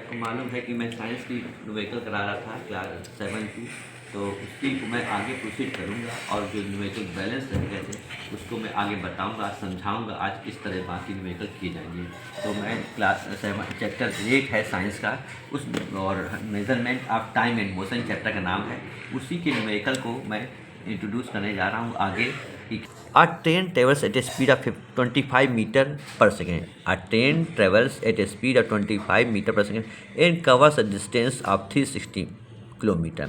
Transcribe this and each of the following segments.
आपको मालूम है कि मैं साइंस की न्यूमेरिकल करा रहा था क्लास 7 की, तो उसकी को मैं आगे प्रोसीड करूँगा और जो न्यूमेरिकल बैलेंस रह गए थे उसको मैं आगे बताऊँगा, समझाऊँगा आज किस तरह बाकी न्यूमेरिकल किए जाएंगे। तो मैं क्लास 7 चैप्टर 8 है साइंस का, उस और measurement of time and motion chapter का नाम है, उसी के न्यूमेरिकल को मैं इंट्रोड्यूस करने जा रहा हूँ आगे। A train travels at a speed of 25 meter per second. A train travels at a speed of 25 meter per second and covers a distance of 360 kilometre.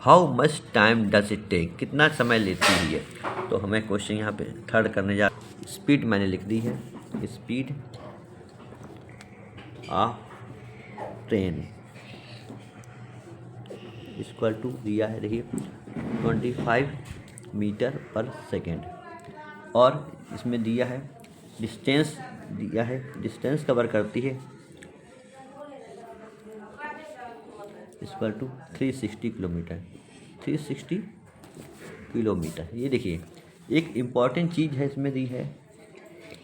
How much time does it take? कितना समय लेती है ये? तो हमें question यहाँ पे third करने जा, स्पीड मैंने लिख दी है, speed of train equal to दिया है, देखिए 25 मीटर पर सेकेंड, और इसमें दिया है डिस्टेंस, दिया है डिस्टेंस कवर करती है इक्वल टू 360 किलोमीटर, 360 किलोमीटर। ये देखिए एक इम्पॉर्टेंट चीज़ है इसमें दी है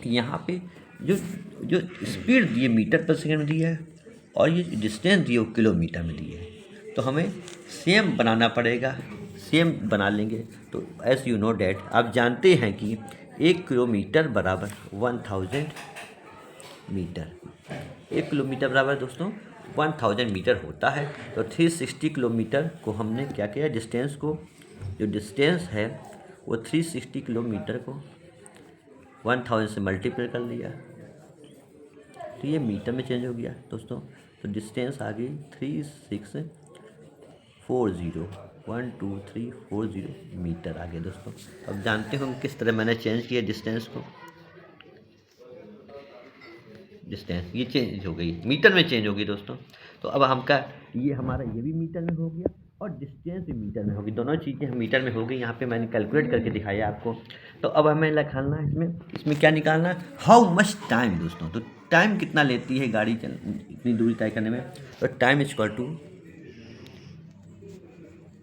कि यहाँ पे जो जो स्पीड दी है मीटर पर सेकेंड दी है और ये डिस्टेंस दी है वो किलोमीटर में दी है, तो हमें सेम बनाना पड़ेगा, सेम बना लेंगे। तो एस यू नो डैट, आप जानते हैं कि 1 किलोमीटर बराबर 1000 मीटर, 1 किलोमीटर बराबर दोस्तों 1000 मीटर होता है। तो 360 किलोमीटर को हमने क्या किया, डिस्टेंस को, जो डिस्टेंस है वो 360 किलोमीटर को 1000 से मल्टीप्लाई कर लिया, तो ये मीटर में चेंज हो गया दोस्तों। तो डिस्टेंस आ गई 3640 मीटर आ गया दोस्तों। अब जानते हो किस तरह मैंने चेंज किया डिस्टेंस को, डिस्टेंस ये चेंज हो गई, मीटर में चेंज हो गई दोस्तों। तो अब हमका ये हमारा ये भी मीटर में हो गया और डिस्टेंस भी मीटर में होगी, दोनों चीज़ें हम मीटर में हो गई। यहाँ पे मैंने कैलकुलेट करके दिखाया आपको। तो अब हमें निकालना है इसमें क्या निकालना है, हाउ मच टाइम दोस्तों। तो टाइम कितना लेती है गाड़ी इतनी दूरी तय करने में, तो टाइम इक्वल टू,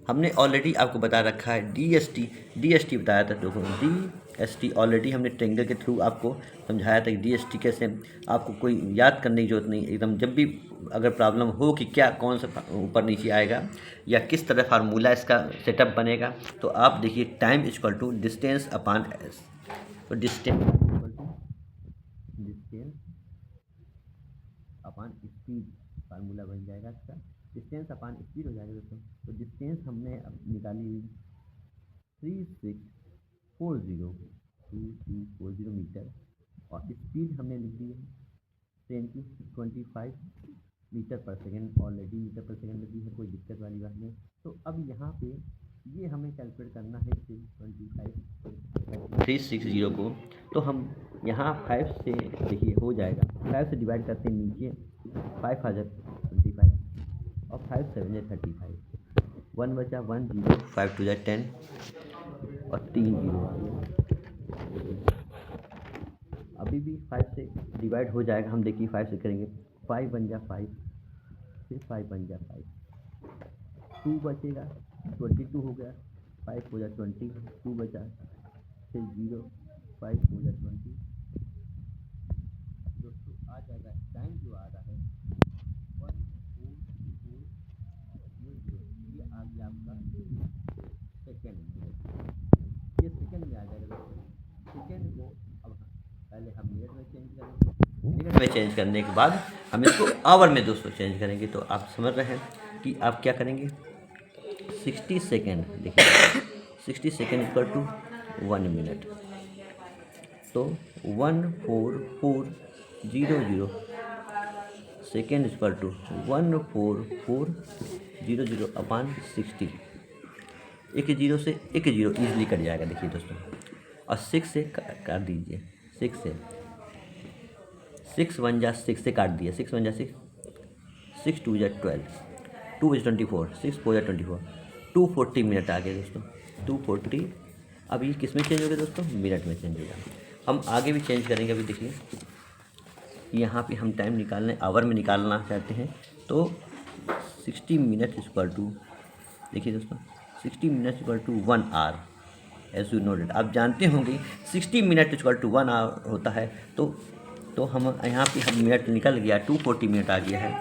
हमने ऑलरेडी आपको बता रखा है DST बताया था देखो, DST ऑलरेडी हमने ट्रेंगल के थ्रू आपको समझाया था कि DST कैसे, आपको कोई याद करने की जरूरत नहीं, एकदम जब भी अगर प्रॉब्लम हो कि क्या कौन सा ऊपर नीचे आएगा या किस तरह फार्मूला इसका सेटअप बनेगा, तो आप देखिए time equal to distance upon S. तो distance equal to distance upon speed formula बन जाएगा इसका, डिस्टेंस अपॉन स्पीड हो जाएगा दोस्तों। तो डिस्टेंस हमने अब निकाली 3640 मीटर, और स्पीड हमने लिख दी है ट्रेन की 25 metre per second, already metre per second में दी है, कोई दिक्कत वाली बात नहीं। तो अब यहाँ पे ये हमें कैलकुलेट करना है 360 को, तो हम यहाँ 5 से देखिए हो जाएगा, 5 से डिवाइड करते हैं नीचे 5025 और 5 7 35, 1 बचा 1 0, 5 2 10 और 3 0 आ गया। अभी भी 5 से डिवाइड हो जाएगा, हम देखिए 5 से करेंगे, 5 1 जा 5, फिर 5 1 जा 5, 2 बचेगा 22 हो गया, 5 हो जा 20, 2 बचा, फिर 0 5 हो जा 20 दोस्तों। आ जाएगा टाइम जो आ रहा है 1440, ये आ गया आपका सेकेंड में, ये सेकेंड में आ जाएगा दोस्तों। सेकेंड को अब पहले हम मिनट में चेंज करेंगे, मिनट में चेंज करने के बाद हम इसको आवर में दोस्तों चेंज करेंगे। तो आप समझ रहे हैं कि आप क्या करेंगे, 60 सेकेंड, देखिए 60 सेकेंड इक्वल टू 1 मिनट, तो 14400 सेकेंड इक्वल टू 14400 अपॉन 60, एक जीरो से एक जीरो ईजिली कट जाएगा देखिए दोस्तों, और 6 से काट दीजिए, 6 से 6 1 जा 6 से काट दिया, 6 1 जा 6, 6 2 जा 12, 2 is 24, 6 4 जा 24, 240 मिनट आ गए दोस्तों, 240। अब ये किस में चेंज हो गया दोस्तों, मिनट में चेंज हो गया। हम आगे भी चेंज करेंगे, अभी देखिए यहाँ पे हम टाइम निकालने आवर में निकालना चाहते हैं, तो 60 मिनट इक्वल टू, देखिए दोस्तों 60 minute equal to 1 hour, as you know that, आप जानते होंगे 60 मिनट इक्वल टू 1 आवर होता है। तो हम यहाँ पे हम मिनट निकल गया, 240 मिनट आ गया है,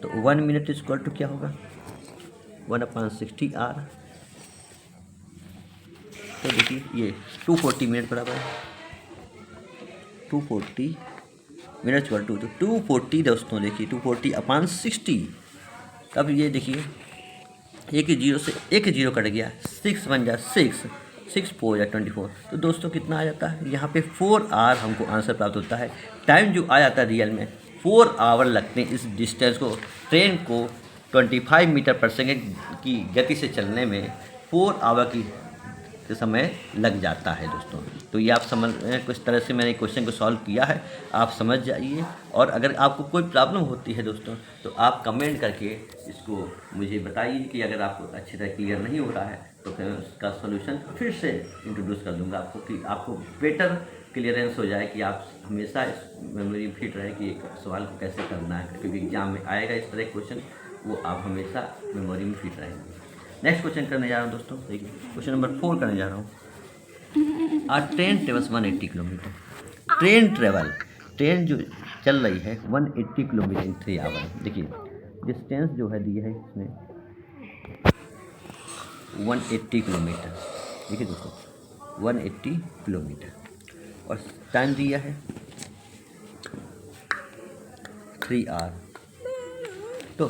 तो 1 मिनट इक्वल टू क्या होगा 1/60 आर। तो देखिए ये 240 मिनट बराबर है 240 मिनट इक्वल टू, तो 240 दोस्तों देखिए 240/60। अब ये देखिए एक जीरो से एक जीरो कट गया, 6 1 जा 6, 6 4 जा 24। तो दोस्तों कितना आ जाता है यहाँ पे 4 आवर हमको आंसर प्राप्त होता है। टाइम जो आ जाता है रियल में 4 आवर लगते हैं इस डिस्टेंस को, ट्रेन को 25 मीटर पर सेकेंड की गति से चलने में 4 आवर की समय लग जाता है दोस्तों। तो ये आप समझ किस तरह से मैंने क्वेश्चन को सॉल्व किया है, आप समझ जाइए। और अगर आपको कोई प्रॉब्लम होती है दोस्तों तो आप कमेंट करके इसको मुझे बताइए कि अगर आपको अच्छी तरह क्लियर नहीं हो रहा है तो फिर उसका सोल्यूशन फिर से इंट्रोड्यूस कर दूंगा आपको, कि आपको बेटर क्लियरेंस हो जाए, कि आप हमेशा इस मेमोरी फिट रहे कि एक सवाल को कैसे करना है, क्योंकि एग्जाम में आएगा इस तरह क्वेश्चन, वो आप हमेशा मेमोरी में फिट रहेंगे। नेक्स्ट क्वेश्चन करने जा रहा हूँ दोस्तों, देखिए क्वेश्चन नंबर 4 करने जा रहा हूँ। आ ट्रेन ट्रेवल्स 180 किलोमीटर। ट्रेन जो चल रही है 180 किलोमीटर इन 3 आवर। देखिए डिस्टेंस जो है दिया है इसमें 180 किलोमीटर। देखिए दोस्तों 180 किलोमीटर और टाइम दिया है 3 आवर। तो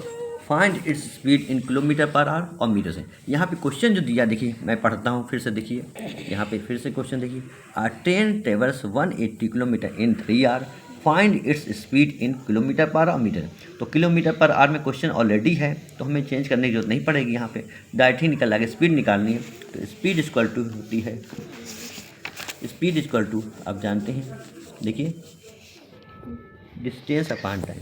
find its speed in kilometre per our और मीटर से। यहाँ पे क्वेश्चन जो दिया देखिए मैं पढ़ता हूँ फिर से, देखिए यहाँ पे फिर से क्वेश्चन देखिए, a train travels 180 kilometre in 3 hour, find its speed in kilometre per hour metre. तो किलोमीटर पर आवर में क्वेश्चन ऑलरेडी है तो हमें चेंज करने की जरूरत नहीं पड़ेगी, यहाँ पे डायरेक्ट ही निकल आगे स्पीड निकालनी है। तो स्पीड इक्वल टू होती है, स्पीड इक्वल टू आप जानते हैं, देखिए distance upon time.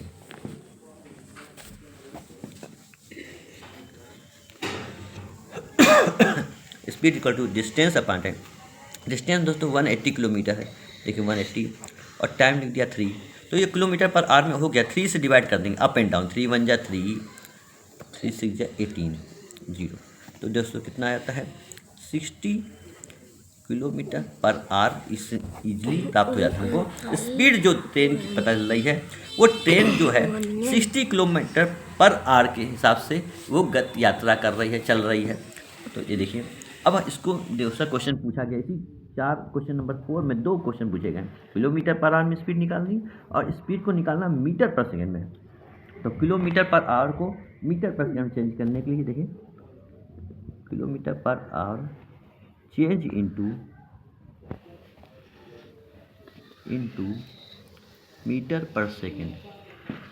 Speed equal to distance upon time. Distance दोस्तों 180 किलोमीटर है, देखिए 180 और टाइम लिख दिया 3, तो ये किलोमीटर पर आवर में हो गया, 3 से डिवाइड कर देंगे अप एंड डाउन, 3 1 जा 3, 3 6 जा 18 0। तो दोस्तों कितना आता है 60 किलोमीटर पर आवर इससे ईजिली प्राप्त हो जाता है हमको। स्पीड जो ट्रेन की पता चल रही है वो ट्रेन जो है 60 किलोमीटर पर आवर के हिसाब से वो यात्रा कर रही है, चल रही है। तो ये देखिए अब इसको दूसरा क्वेश्चन पूछा गया, इसी 4 क्वेश्चन नंबर 4 में 2 क्वेश्चन पूछे गए, किलोमीटर पर आवर में स्पीड निकालनी और स्पीड को निकालना मीटर पर सेकेंड में। तो किलोमीटर पर आवर को मीटर पर सेकेंड चेंज करने के लिए देखिए kilometre per hour change into metre per second,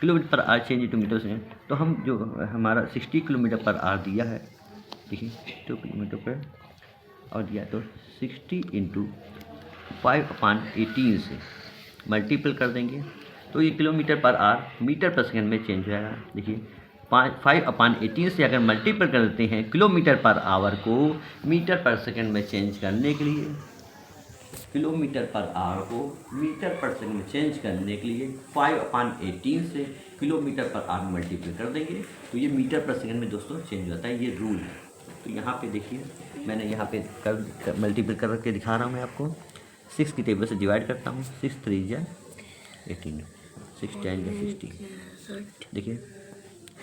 kilometre per hour change into metre second. तो हम जो हमारा 60 किलोमीटर पर आवर दिया है, देखिए 2 किलोमीटर पर और दिया, तो 60 इंटू 5/18 से मल्टीपल कर देंगे तो ये kilometre per hour metre per second में चेंज हो जाएगा। देखिए 5/18 से अगर मल्टीपल कर देते हैं किलोमीटर पर आवर को मीटर पर सेकेंड में चेंज करने के लिए, किलोमीटर पर आवर को मीटर पर सेकेंड में चेंज करने के लिए 5/18 से किलोमीटर पर आवर मल्टीपल कर देंगे तो ये मीटर पर सेकेंड में दोस्तों चेंज हो जाता है, ये रूल है। तो यहाँ पे देखिए मैंने यहाँ पे मल्टीपल कर के दिखा रहा हूँ मैं आपको, 6 की टेबल से डिवाइड करता हूँ, 6 3 जा 18, 6 10 जा 60। देखिए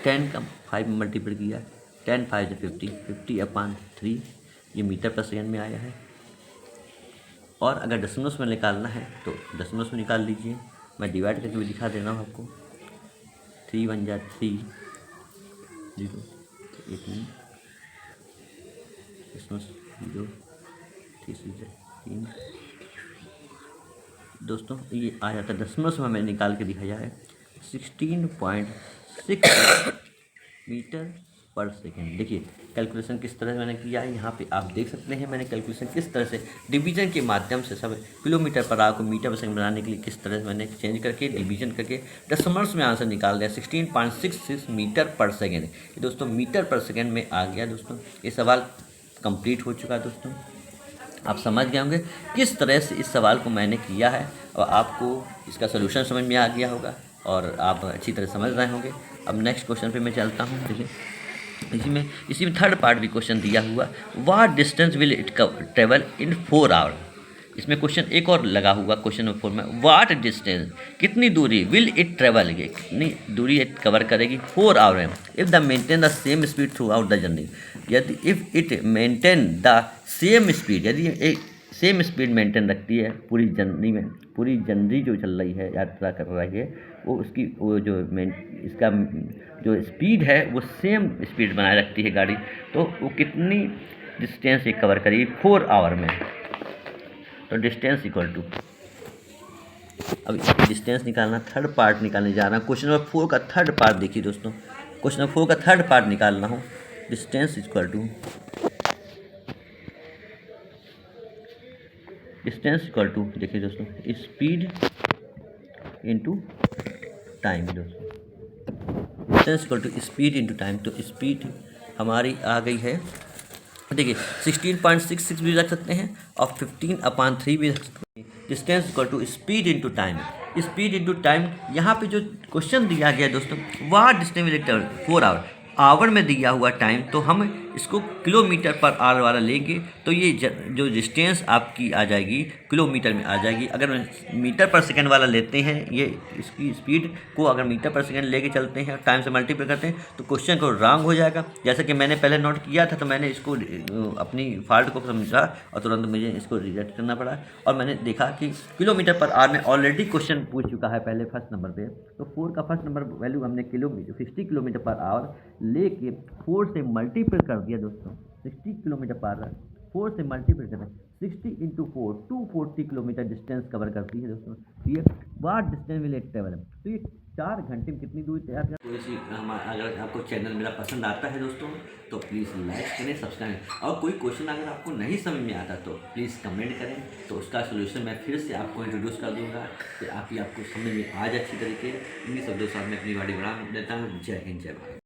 10 का 5 में मल्टीपल किया, 10 5 जा 50, 50/3 ये मीटर पर सेकेंड में आया है। और अगर दशमलव में निकालना है तो दशमलव में निकाल लीजिए, मैं डिवाइड करके भी दिखा दे रहा हूँ आपको, 3 1 जा 3 0 18 0 3 दोस्तों ये आ जाता है दशमलव में मैंने निकाल के दिखाया है 16.6 मीटर पर सेकेंड। देखिए कैलकुलेशन किस तरह से मैंने किया है, यहाँ पे आप देख सकते हैं मैंने कैलकुलेशन किस तरह से डिवीजन के माध्यम से सब किलोमीटर पर आवर को मीटर पर सेकेंड बनाने के लिए किस तरह से मैंने चेंज करके डिवीजन करके दशमलव में आंसर निकाल दिया 16.66 मीटर पर सेकेंड। ये दोस्तों मीटर पर सेकेंड में आ गया दोस्तों। ये सवाल कंप्लीट हो चुका है दोस्तों, आप समझ गए होंगे किस तरह से इस सवाल को मैंने किया है और आपको इसका सलूशन समझ में आ गया होगा और आप अच्छी तरह समझ रहे होंगे। अब नेक्स्ट क्वेश्चन पे मैं चलता हूँ। देखिए इसी में थर्ड पार्ट भी क्वेश्चन दिया हुआ, what distance will it travel in 4 hour. इसमें क्वेश्चन एक और लगा हुआ क्वेश्चन नंबर 4 में, व्हाट डिस्टेंस, कितनी दूरी विल इट ट्रेवल, कितनी दूरी कवर करेगी 4 आवर में, if the maintain the same speed throughout the journey, यदि if it maintain the same speed, यदि एक सेम स्पीड मेंटेन रखती है पूरी जर्नी में, पूरी जर्नी जो चल रही है, यात्रा कर रही है, वो उसकी वो जो इसका जो स्पीड है वो सेम स्पीड बनाए रखती है गाड़ी, तो वो कितनी डिस्टेंस ये कवर करेगी 4 आवर में। तो डिस्टेंस इक्वल टू, अब डिस्टेंस निकालना, थर्ड पार्ट निकालने जा रहा हूँ। क्वेश्चन नंबर 4 का थर्ड पार्ट देखिए दोस्तों, क्वेश्चन नंबर 4 का थर्ड पार्ट निकाल रहा हूँ। Distance equal to, distance equal to देखिए दोस्तों, स्पीड इनटू टाइम दोस्तों, distance equal to speed into time. तो स्पीड हमारी आ गई है, देखिए 16.66 भी रख सकते हैं और 15/3 भी रख सकते हैं। Distance equal to speed into time, speed into time. यहाँ पे जो क्वेश्चन दिया गया दोस्तों, वह distance will travel 4 hour, hour में दिया हुआ टाइम, तो हम इसको किलोमीटर पर आवर वाला लेंगे, तो ये जो डिस्टेंस आपकी आ जाएगी किलोमीटर में आ जाएगी। अगर मीटर पर सेकंड वाला लेते हैं, ये इसकी स्पीड को अगर मीटर पर सेकंड लेके चलते हैं, टाइम से मल्टीप्लाई करते हैं, तो क्वेश्चन को रॉन्ग हो जाएगा। जैसा कि मैंने पहले नोट किया था, तो मैंने इसको अपनी फॉल्ट को समझा और तुरंत मुझे इसको रिजेक्ट करना पड़ा, और मैंने देखा कि किलोमीटर पर आवर में ऑलरेडी क्वेश्चन पूछ चुका है पहले फर्स्ट नंबर पे। तो 4 का फर्स्ट नंबर वैल्यू हमने 60 किलोमीटर पर आवर लेके 4 से मल्टीप्लाई कर दिया दोस्तों, 60 किलोमीटर पर आवर 4 से मल्टीप्लाई करना, 60 इंटू 4 240 किलोमीटर डिस्टेंस कवर करती है दोस्तों। ये वाट डिस्टेंस विल इट ट्रेवल, तो ये 4 घंटे में कितनी दूरी तैयार कर। तो इसी अगर आपको चैनल मेरा पसंद आता है दोस्तों, तो प्लीज़ लाइक करें, सब्सक्राइब, और कोई क्वेश्चन अगर आपको नहीं समझ में आता तो प्लीज़ कमेंट करें, तो उसका सोल्यूशन मैं फिर से आपको इंट्रोड्यूस कर दूंगा, कि आपको समझ में आ जाए अच्छी तरीके। इन्हीं शब्दों के साथ मैं अपनी गाड़ी बढ़ा देता हूँ। जय हिंद, जय भारत।